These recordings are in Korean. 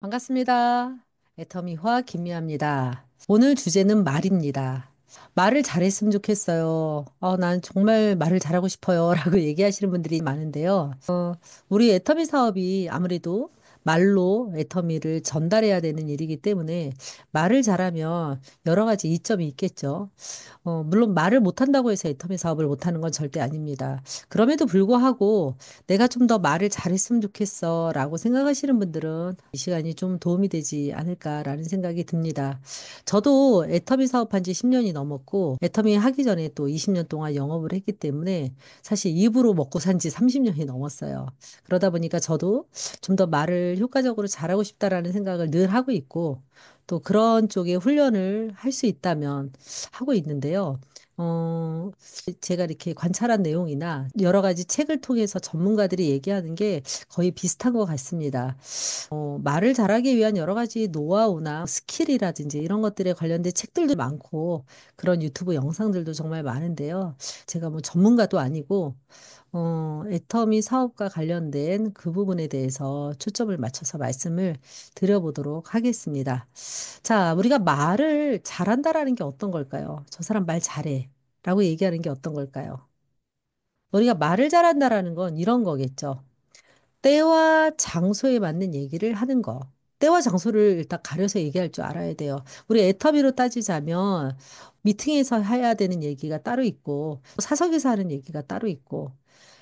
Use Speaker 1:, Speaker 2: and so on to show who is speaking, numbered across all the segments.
Speaker 1: 반갑습니다. 애터미화 김미아입니다. 오늘 주제는 말입니다. 말을 잘했으면 좋겠어요. 난 정말 말을 잘하고 싶어요. 라고 얘기하시는 분들이 많은데요. 우리 애터미 사업이 아무래도 말로 애터미를 전달해야 되는 일이기 때문에 말을 잘하면 여러 가지 이점이 있겠죠. 물론 말을 못한다고 해서 애터미 사업을 못하는 건 절대 아닙니다. 그럼에도 불구하고 내가 좀 더 말을 잘했으면 좋겠어 라고 생각하시는 분들은 이 시간이 좀 도움이 되지 않을까라는 생각이 듭니다. 저도 애터미 사업한 지 10년이 넘었고 애터미 하기 전에 또 20년 동안 영업을 했기 때문에 사실 입으로 먹고 산지 30년이 넘었어요. 그러다 보니까 저도 좀 더 말을 효과적으로 잘하고 싶다라는 생각을 늘 하고 있고 또 그런 쪽에 훈련을 할 수 있다면 하고 있는데요. 어, 제가 이렇게 관찰한 내용이나 여러 가지 책을 통해서 전문가들이 얘기하는 게 거의 비슷한 것 같습니다. 말을 잘하기 위한 여러 가지 노하우나 스킬이라든지 이런 것들에 관련된 책들도 많고 그런 유튜브 영상들도 정말 많은데요. 제가 뭐 전문가도 아니고 애터미 사업과 관련된 그 부분에 대해서 초점을 맞춰서 말씀을 드려보도록 하겠습니다. 자, 우리가 말을 잘한다라는 게 어떤 걸까요? 저 사람 말 잘해. 라고 얘기하는 게 어떤 걸까요? 우리가 말을 잘한다라는 건 이런 거겠죠. 때와 장소에 맞는 얘기를 하는 거. 때와 장소를 일단 가려서 얘기할 줄 알아야 돼요. 우리 애터미로 따지자면 미팅에서 해야 되는 얘기가 따로 있고 사석에서 하는 얘기가 따로 있고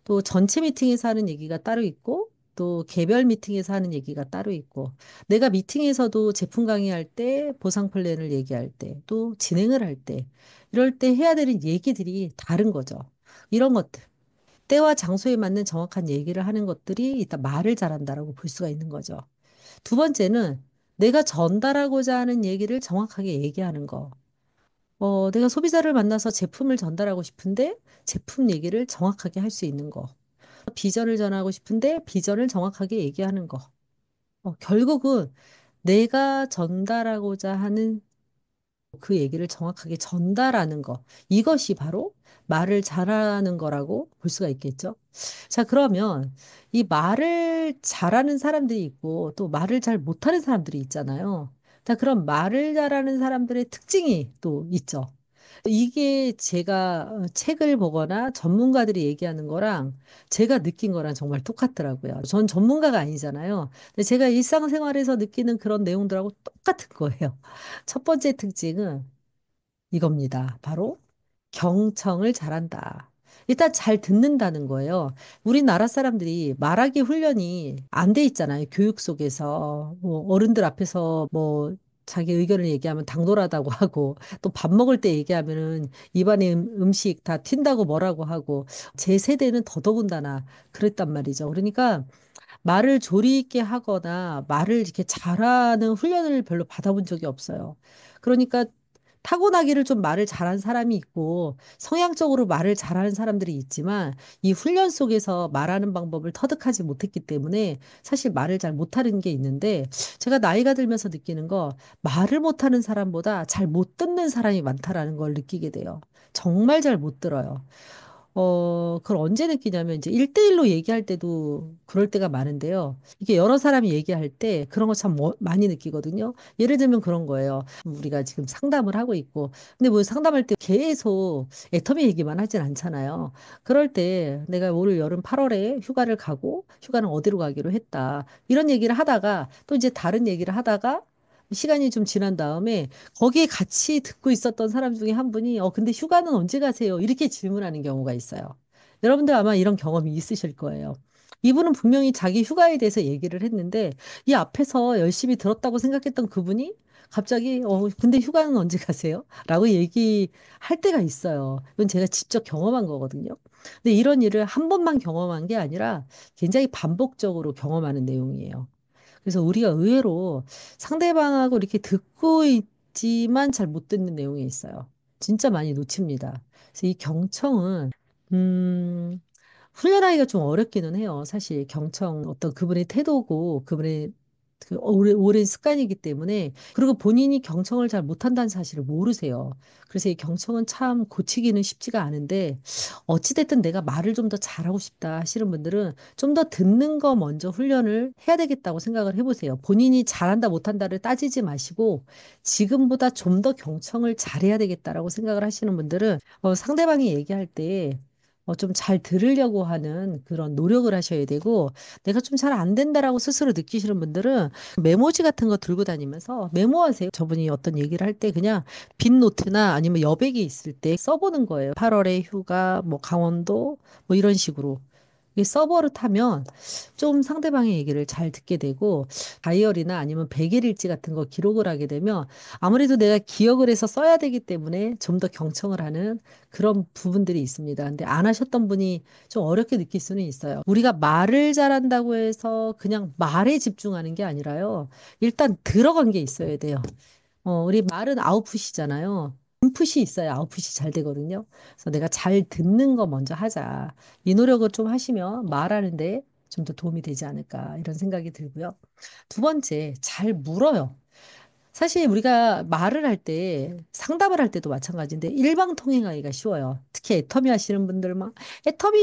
Speaker 1: 또 전체 미팅에서 하는 얘기가 따로 있고 또 개별 미팅에서 하는 얘기가 따로 있고 내가 미팅에서도 제품 강의할 때 보상 플랜을 얘기할 때 또 진행을 할 때 이럴 때 해야 되는 얘기들이 다른 거죠. 이런 것들. 때와 장소에 맞는 정확한 얘기를 하는 것들이 일단 말을 잘한다라고 볼 수가 있는 거죠. 두 번째는 내가 전달하고자 하는 얘기를 정확하게 얘기하는 거. 내가 소비자를 만나서 제품을 전달하고 싶은데 제품 얘기를 정확하게 할 수 있는 거. 비전을 전하고 싶은데 비전을 정확하게 얘기하는 거. 결국은 내가 전달하고자 하는 그 얘기를 정확하게 전달하는 거. 이것이 바로 말을 잘하는 거라고 볼 수가 있겠죠. 자, 그러면 이 말을 잘하는 사람들이 있고 또 말을 잘 못하는 사람들이 있잖아요. 자, 그럼 말을 잘하는 사람들의 특징이 또 있죠. 이게 제가 책을 보거나 전문가들이 얘기하는 거랑 제가 느낀 거랑 정말 똑같더라고요. 전 전문가가 아니잖아요. 근데 제가 일상생활에서 느끼는 그런 내용들하고 똑같은 거예요. 첫 번째 특징은 이겁니다. 바로 경청을 잘한다. 일단 잘 듣는다는 거예요. 우리나라 사람들이 말하기 훈련이 안 돼 있잖아요. 교육 속에서. 뭐 어른들 앞에서 뭐 자기 의견을 얘기하면 당돌하다고 하고 또 밥 먹을 때 얘기하면은 입안에 음식 다 튄다고 뭐라고 하고 제 세대는 더더군다나 그랬단 말이죠. 그러니까 말을 조리 있게 하거나 말을 이렇게 잘하는 훈련을 별로 받아본 적이 없어요. 그러니까 타고나기를 좀 말을 잘하는 사람이 있고 성향적으로 말을 잘하는 사람들이 있지만 이 훈련 속에서 말하는 방법을 터득하지 못했기 때문에 사실 말을 잘 못하는 게 있는데 제가 나이가 들면서 느끼는 거 말을 못하는 사람보다 잘 못 듣는 사람이 많다라는 걸 느끼게 돼요. 정말 잘 못 들어요. 그걸 언제 느끼냐면 이제 1대1로 얘기할 때도 그럴 때가 많은데요. 이게 여러 사람이 얘기할 때 그런 거 참 많이 느끼거든요. 예를 들면 그런 거예요. 우리가 지금 상담을 하고 있고, 근데 뭐 상담할 때 계속 애터미 얘기만 하진 않잖아요. 그럴 때 내가 올 여름 8월에 휴가를 가고, 휴가는 어디로 가기로 했다. 이런 얘기를 하다가 또 이제 다른 얘기를 하다가 시간이 좀 지난 다음에 거기에 같이 듣고 있었던 사람 중에 한 분이, 근데 휴가는 언제 가세요? 이렇게 질문하는 경우가 있어요. 여러분들 아마 이런 경험이 있으실 거예요. 이분은 분명히 자기 휴가에 대해서 얘기를 했는데, 이 앞에서 열심히 들었다고 생각했던 그분이 갑자기, 근데 휴가는 언제 가세요? 라고 얘기할 때가 있어요. 이건 제가 직접 경험한 거거든요. 근데 이런 일을 한 번만 경험한 게 아니라 굉장히 반복적으로 경험하는 내용이에요. 그래서 우리가 의외로 상대방하고 이렇게 듣고 있지만 잘 못 듣는 내용이 있어요. 진짜 많이 놓칩니다. 그래서 이 경청은, 음, 훈련하기가 좀 어렵기는 해요. 사실 경청 어떤 그분의 태도고 그분의 그 오랜 습관이기 때문에 그리고 본인이 경청을 잘 못한다는 사실을 모르세요. 그래서 이 경청은 참 고치기는 쉽지가 않은데 어찌됐든 내가 말을 좀 더 잘하고 싶다 하시는 분들은 좀 더 듣는 거 먼저 훈련을 해야 되겠다고 생각을 해보세요. 본인이 잘한다 못한다를 따지지 마시고 지금보다 좀 더 경청을 잘해야 되겠다라고 생각을 하시는 분들은 상대방이 얘기할 때 좀 잘 들으려고 하는 그런 노력을 하셔야 되고 내가 좀 잘 안 된다라고 스스로 느끼시는 분들은 메모지 같은 거 들고 다니면서 메모하세요. 저분이 어떤 얘기를 할 때 그냥 빈 노트나 아니면 여백이 있을 때 써보는 거예요. 8월에 휴가, 뭐 강원도, 뭐 이런 식으로. 이 서버릇하면 좀 상대방의 얘기를 잘 듣게 되고 다이어리나 아니면 백일일지 같은 거 기록을 하게 되면 아무래도 내가 기억을 해서 써야 되기 때문에 좀 더 경청을 하는 그런 부분들이 있습니다. 근데 안 하셨던 분이 좀 어렵게 느낄 수는 있어요. 우리가 말을 잘한다고 해서 그냥 말에 집중하는 게 아니라요. 일단 들어간 게 있어야 돼요. 우리 말은 아웃풋이잖아요. 인풋이 있어야 아웃풋이 잘 되거든요. 그래서 내가 잘 듣는 거 먼저 하자. 이 노력을 좀 하시면 말하는데 좀 더 도움이 되지 않을까 이런 생각이 들고요. 두 번째, 잘 물어요. 사실 우리가 말을 할 때, 상담을 할 때도 마찬가지인데, 일방통행하기가 쉬워요. 특히 애터미 하시는 분들 막, 애터미!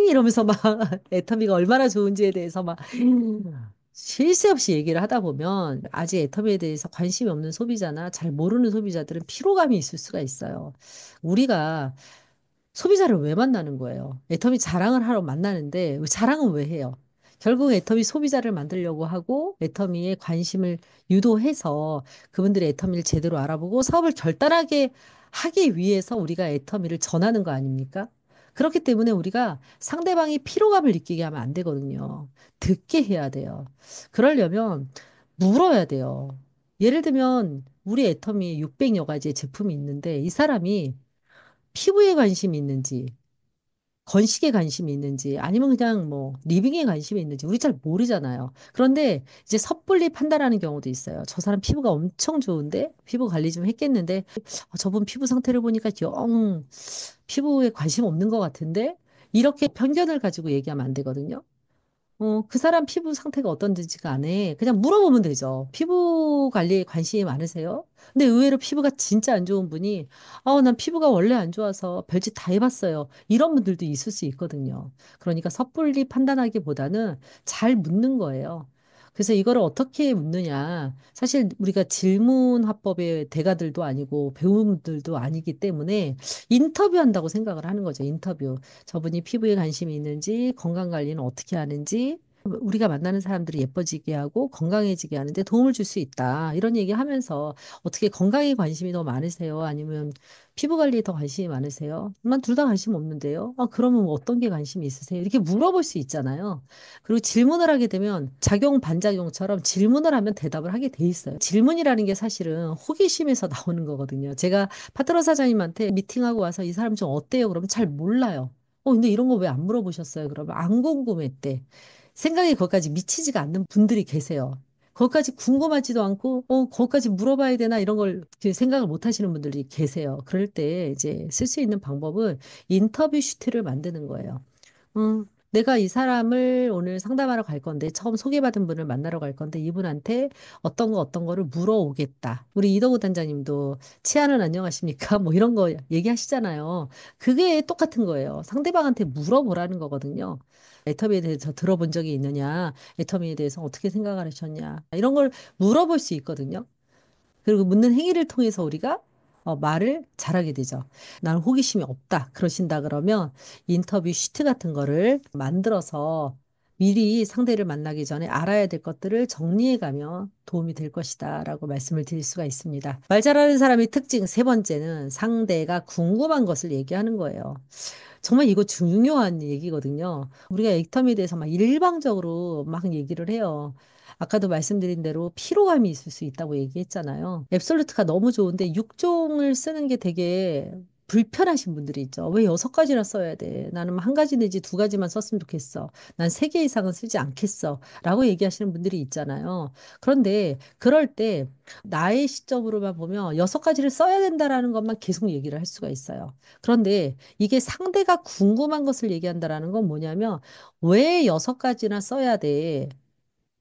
Speaker 1: 이러면서 막, 애터미가 얼마나 좋은지에 대해서 막, 쉴 새 없이 얘기를 하다 보면, 아직 애터미에 대해서 관심이 없는 소비자나 잘 모르는 소비자들은 피로감이 있을 수가 있어요. 우리가 소비자를 왜 만나는 거예요? 애터미 자랑을 하러 만나는데, 자랑은 왜 해요? 결국 애터미 소비자를 만들려고 하고 애터미에 관심을 유도해서 그분들의 애터미를 제대로 알아보고 사업을 결단하게 하기 위해서 우리가 애터미를 전하는 거 아닙니까? 그렇기 때문에 우리가 상대방이 피로감을 느끼게 하면 안 되거든요. 듣게 해야 돼요. 그러려면 물어야 돼요. 예를 들면 우리 애터미에 600여 가지의 제품이 있는데 이 사람이 피부에 관심이 있는지 건식에 관심이 있는지 아니면 그냥 뭐 리빙에 관심이 있는지 우리 잘 모르잖아요. 그런데 이제 섣불리 판단하는 경우도 있어요. 저 사람 피부가 엄청 좋은데 피부 관리 좀 했겠는데 저분 피부 상태를 보니까 영 피부에 관심 없는 것 같은데 이렇게 편견을 가지고 얘기하면 안 되거든요. 그 사람 피부 상태가 어떤지가 안에 그냥 물어보면 되죠. 피부 관리에 관심이 많으세요? 근데 의외로 피부가 진짜 안 좋은 분이, 난 피부가 원래 안 좋아서 별짓 다 해봤어요. 이런 분들도 있을 수 있거든요. 그러니까 섣불리 판단하기보다는 잘 묻는 거예요. 그래서 이거를 어떻게 묻느냐. 사실 우리가 질문 화법의 대가들도 아니고 배우들도 아니기 때문에 인터뷰한다고 생각을 하는 거죠. 인터뷰. 저분이 피부에 관심이 있는지, 건강 관리는 어떻게 하는지, 우리가 만나는 사람들이 예뻐지게 하고 건강해지게 하는데 도움을 줄 수 있다. 이런 얘기 하면서 어떻게 건강에 관심이 더 많으세요? 아니면 피부 관리에 더 관심이 많으세요? 난 둘 다 관심 없는데요. 그러면 뭐 어떤 게 관심이 있으세요? 이렇게 물어볼 수 있잖아요. 그리고 질문을 하게 되면 작용, 반작용처럼 질문을 하면 대답을 하게 돼 있어요. 질문이라는 게 사실은 호기심에서 나오는 거거든요. 제가 파트너 사장님한테 미팅하고 와서 이 사람 좀 어때요? 그러면 잘 몰라요. 근데 이런 거 왜 안 물어보셨어요? 그러면 안 궁금했대. 생각이 거기까지 미치지가 않는 분들이 계세요. 거기까지 궁금하지도 않고, 거기까지 물어봐야 되나 이런 걸 이렇게 생각을 못 하시는 분들이 계세요. 그럴 때 이제 쓸 수 있는 방법은 인터뷰 슈트를 만드는 거예요. 내가 이 사람을 오늘 상담하러 갈 건데, 처음 소개받은 분을 만나러 갈 건데, 이분한테 어떤 거를 물어오겠다. 우리 이동우 단장님도 치아는 안녕하십니까? 뭐 이런 거 얘기하시잖아요. 그게 똑같은 거예요. 상대방한테 물어보라는 거거든요. 애터미에 대해서 들어본 적이 있느냐? 애터미에 대해서 어떻게 생각을 하셨냐? 이런 걸 물어볼 수 있거든요. 그리고 묻는 행위를 통해서 우리가 말을 잘하게 되죠. 나는 호기심이 없다. 그러신다 그러면 인터뷰 시트 같은 거를 만들어서 미리 상대를 만나기 전에 알아야 될 것들을 정리해 가면 도움이 될 것이다. 라고 말씀을 드릴 수가 있습니다. 말 잘하는 사람의 특징 세 번째는 상대가 궁금한 것을 얘기하는 거예요. 정말 이거 중요한 얘기거든요. 우리가 액텀에 대해서 막 일방적으로 막 얘기를 해요. 아까도 말씀드린 대로 피로감이 있을 수 있다고 얘기했잖아요. 앱솔루트가 너무 좋은데 6종을 쓰는 게 되게 불편하신 분들이 있죠. 왜 6가지나 써야 돼? 나는 한 가지 내지 2가지만 썼으면 좋겠어. 난 3개 이상은 쓰지 않겠어. 라고 얘기하시는 분들이 있잖아요. 그런데 그럴 때 나의 시점으로만 보면 6가지를 써야 된다라는 것만 계속 얘기를 할 수가 있어요. 그런데 이게 상대가 궁금한 것을 얘기한다라는 건 뭐냐면 왜 6가지나 써야 돼?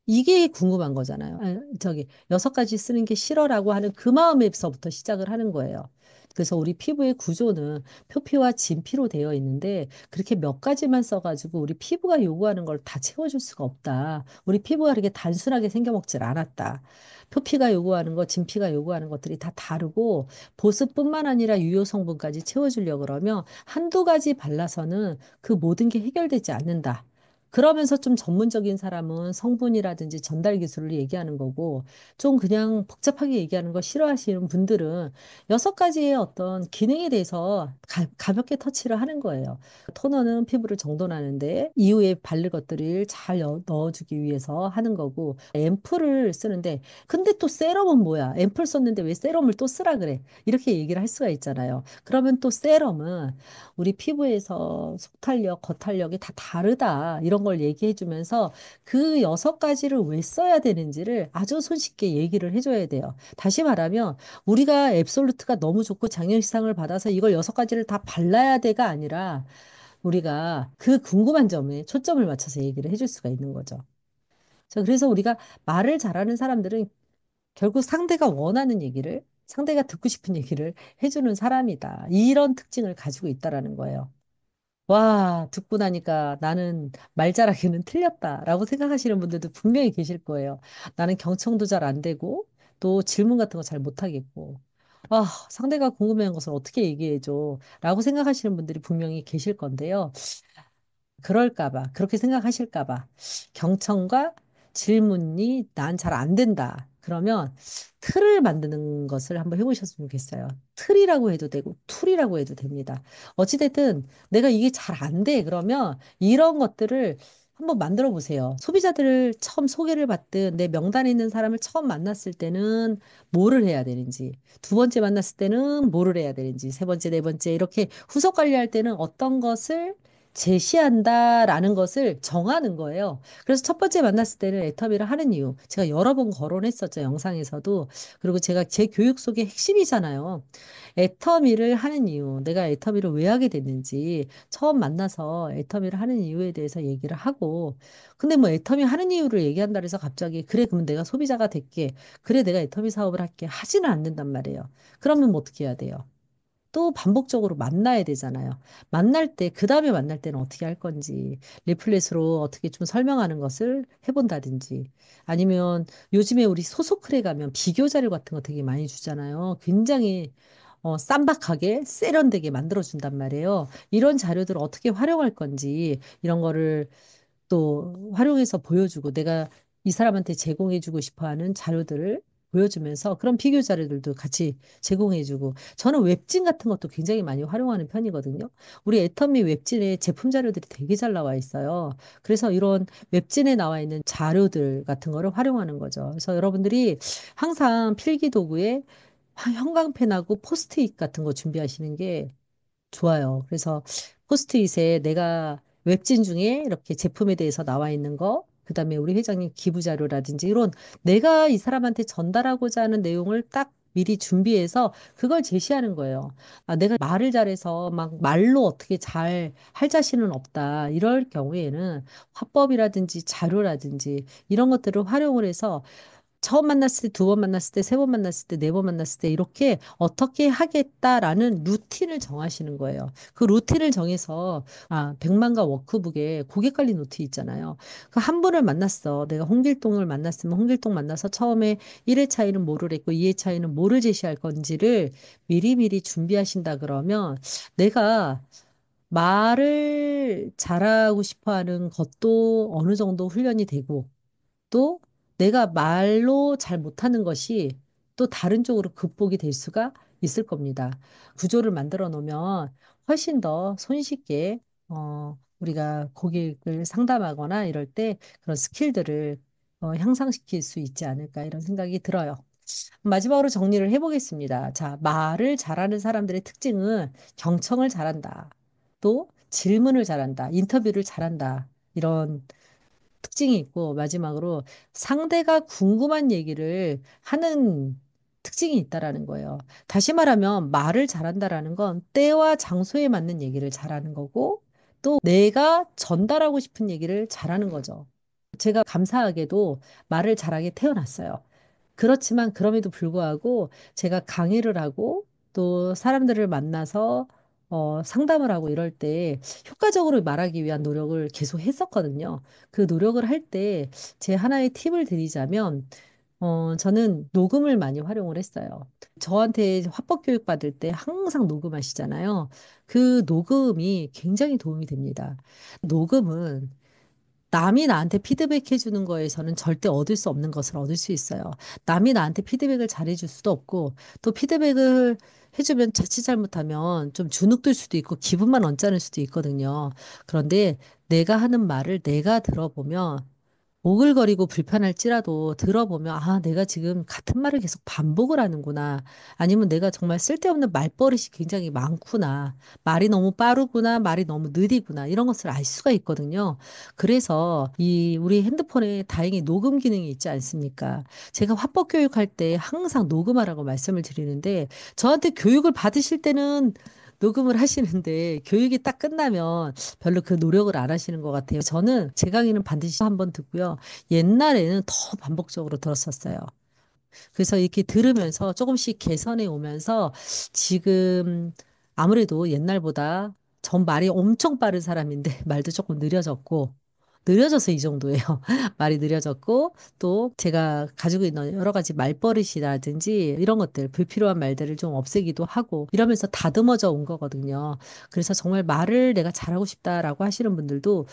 Speaker 1: 이게 궁금한 거잖아요. 저기, 6가지 쓰는 게 싫어라고 하는 그 마음에서부터 시작을 하는 거예요. 그래서 우리 피부의 구조는 표피와 진피로 되어 있는데 그렇게 몇 가지만 써가지고 우리 피부가 요구하는 걸 다 채워줄 수가 없다. 우리 피부가 그렇게 단순하게 생겨먹질 않았다. 표피가 요구하는 것, 진피가 요구하는 것들이 다 다르고 보습뿐만 아니라 유효 성분까지 채워주려고 그러면 한두 가지 발라서는 그 모든 게 해결되지 않는다. 그러면서 좀 전문적인 사람은 성분이라든지 전달 기술을 얘기하는 거고, 좀 그냥 복잡하게 얘기하는 거 싫어하시는 분들은 6가지의 어떤 기능에 대해서 가볍게 터치를 하는 거예요. 토너는 피부를 정돈하는데, 이후에 바를 것들을 잘 넣어주기 위해서 하는 거고, 앰플을 쓰는데, 근데 또 세럼은 뭐야? 앰플 썼는데 왜 세럼을 또 쓰라 그래? 이렇게 얘기를 할 수가 있잖아요. 그러면 또 세럼은 우리 피부에서 속탄력, 겉탄력이 다 다르다. 이런 걸 얘기해 주면서 그 6가지를 왜 써야 되는지를 아주 손쉽게 얘기를 해줘야 돼요. 다시 말하면 우리가 앱솔루트가 너무 좋고 장려시상을 받아서 이걸 6가지를 다 발라야 돼가 아니라 우리가 그 궁금한 점에 초점을 맞춰서 얘기를 해줄 수가 있는 거죠. 자, 그래서 우리가 말을 잘하는 사람들은 결국 상대가 원하는 얘기를, 상대가 듣고 싶은 얘기를 해주는 사람이다. 이런 특징을 가지고 있다라는 거예요. 와, 듣고 나니까 나는 말잘하기는 틀렸다라고 생각하시는 분들도 분명히 계실 거예요. 나는 경청도 잘 안 되고 또 질문 같은 거 잘 못하겠고. 아, 상대가 궁금해한 것을 어떻게 얘기해줘? 라고 생각하시는 분들이 분명히 계실 건데요. 그럴까 봐, 그렇게 생각하실까 봐. 경청과 질문이 난 잘 안 된다. 그러면 틀을 만드는 것을 한번 해보셨으면 좋겠어요. 틀이라고 해도 되고, 툴이라고 해도 됩니다. 어찌됐든 내가 이게 잘 안 돼. 그러면 이런 것들을 한번 만들어 보세요. 소비자들을 처음 소개를 받든 내 명단에 있는 사람을 처음 만났을 때는 뭐를 해야 되는지, 두 번째 만났을 때는 뭐를 해야 되는지, 세 번째, 네 번째 이렇게 후속 관리할 때는 어떤 것을 제시한다라는 것을 정하는 거예요. 그래서 첫 번째 만났을 때는 애터미를 하는 이유. 제가 여러 번 거론했었죠, 영상에서도. 그리고 제가 제 교육 속의 핵심이잖아요. 애터미를 하는 이유. 내가 애터미를 왜 하게 됐는지 처음 만나서 애터미를 하는 이유에 대해서 얘기를 하고. 근데 뭐 애터미 하는 이유를 얘기한다 해서 갑자기 그래, 그러면 내가 소비자가 될게. 그래, 내가 애터미 사업을 할게. 하지는 않는단 말이에요. 그러면 뭐 어떻게 해야 돼요? 또 반복적으로 만나야 되잖아요. 만날 때, 그 다음에 만날 때는 어떻게 할 건지, 리플렛으로 어떻게 좀 설명하는 것을 해본다든지, 아니면 요즘에 우리 소속글에 가면 비교 자료 같은 거 되게 많이 주잖아요. 굉장히 쌈박하게, 세련되게 만들어준단 말이에요. 이런 자료들을 어떻게 활용할 건지, 이런 거를 또 활용해서 보여주고 내가 이 사람한테 제공해주고 싶어 하는 자료들을 보여주면서 그런 비교 자료들도 같이 제공해주고 저는 웹진 같은 것도 굉장히 많이 활용하는 편이거든요. 우리 애터미 웹진에 제품 자료들이 되게 잘 나와 있어요. 그래서 이런 웹진에 나와 있는 자료들 같은 거를 활용하는 거죠. 그래서 여러분들이 항상 필기 도구에 형광펜하고 포스트잇 같은 거 준비하시는 게 좋아요. 그래서 포스트잇에 내가 웹진 중에 이렇게 제품에 대해서 나와 있는 거, 그다음에 우리 회장님 기부 자료라든지 이런 내가 이 사람한테 전달하고자 하는 내용을 딱 미리 준비해서 그걸 제시하는 거예요. 아, 내가 말을 잘해서 막 말로 어떻게 잘 할 자신은 없다. 이럴 경우에는 화법이라든지 자료라든지 이런 것들을 활용을 해서 처음 만났을 때, 두 번 만났을 때, 세 번 만났을 때, 네 번 만났을 때, 이렇게 어떻게 하겠다라는 루틴을 정하시는 거예요. 그 루틴을 정해서, 백만가 워크북에 고객 관리 노트 있잖아요. 그 한 분을 만났어. 내가 홍길동을 만났으면 홍길동 만나서 처음에 1회 차이는 뭐를 했고, 2회 차이는 뭐를 제시할 건지를 미리미리 준비하신다 그러면 내가 말을 잘하고 싶어 하는 것도 어느 정도 훈련이 되고, 또 내가 말로 잘 못하는 것이 또 다른 쪽으로 극복이 될 수가 있을 겁니다. 구조를 만들어 놓으면 훨씬 더 손쉽게 우리가 고객을 상담하거나 이럴 때 그런 스킬들을 향상시킬 수 있지 않을까 이런 생각이 들어요. 마지막으로 정리를 해보겠습니다. 자, 말을 잘하는 사람들의 특징은 경청을 잘한다. 또 질문을 잘한다. 인터뷰를 잘한다. 이런 특징이 있고 마지막으로 상대가 궁금한 얘기를 하는 특징이 있다라는 거예요. 다시 말하면 말을 잘한다라는 건 때와 장소에 맞는 얘기를 잘하는 거고 또 내가 전달하고 싶은 얘기를 잘하는 거죠. 제가 감사하게도 말을 잘하게 태어났어요. 그렇지만 그럼에도 불구하고 제가 강의를 하고 또 사람들을 만나서 상담을 하고 이럴 때 효과적으로 말하기 위한 노력을 계속 했었거든요. 그 노력을 할 때 제 하나의 팁을 드리자면 저는 녹음을 많이 활용을 했어요. 저한테 화법 교육 받을 때 항상 녹음하시잖아요. 그 녹음이 굉장히 도움이 됩니다. 녹음은 남이 나한테 피드백 해주는 거에서는 절대 얻을 수 없는 것을 얻을 수 있어요. 남이 나한테 피드백을 잘해줄 수도 없고, 또 피드백을 해주면 자칫 잘못하면 좀 주눅들 수도 있고, 기분만 언짢을 수도 있거든요. 그런데 내가 하는 말을 내가 들어보면 오글거리고 불편할지라도 들어보면, 아, 내가 지금 같은 말을 계속 반복을 하는구나. 아니면 내가 정말 쓸데없는 말버릇이 굉장히 많구나. 말이 너무 빠르구나. 말이 너무 느리구나. 이런 것을 알 수가 있거든요. 그래서 우리 핸드폰에 다행히 녹음 기능이 있지 않습니까? 제가 화법 교육할 때 항상 녹음하라고 말씀을 드리는데, 저한테 교육을 받으실 때는 녹음을 하시는데 교육이 딱 끝나면 별로 그 노력을 안 하시는 것 같아요. 저는 제 강의는 반드시 한번 듣고요. 옛날에는 더 반복적으로 들었었어요. 그래서 이렇게 들으면서 조금씩 개선해 오면서 지금 아무래도 옛날보다 전 말이 엄청 빠른 사람인데 말도 조금 느려졌고 느려져서 이 정도예요. 말이 느려졌고 또 제가 가지고 있는 여러 가지 말버릇이라든지 이런 것들 불필요한 말들을 좀 없애기도 하고 이러면서 다듬어져 온 거거든요. 그래서 정말 말을 내가 잘하고 싶다라고 하시는 분들도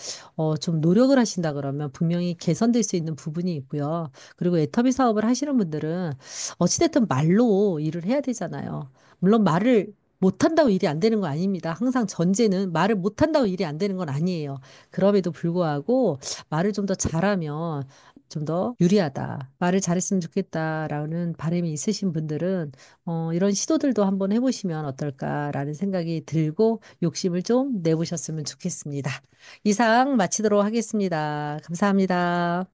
Speaker 1: 좀 노력을 하신다 그러면 분명히 개선될 수 있는 부분이 있고요. 그리고 애터미 사업을 하시는 분들은 어찌됐든 말로 일을 해야 되잖아요. 물론 말을 못한다고 일이 안 되는 거 아닙니다. 항상 전제는 말을 못한다고 일이 안 되는 건 아니에요. 그럼에도 불구하고 말을 좀 더 잘하면 좀 더 유리하다. 말을 잘했으면 좋겠다라는 바람이 있으신 분들은 이런 시도들도 한번 해보시면 어떨까라는 생각이 들고 욕심을 좀 내보셨으면 좋겠습니다. 이상 마치도록 하겠습니다. 감사합니다.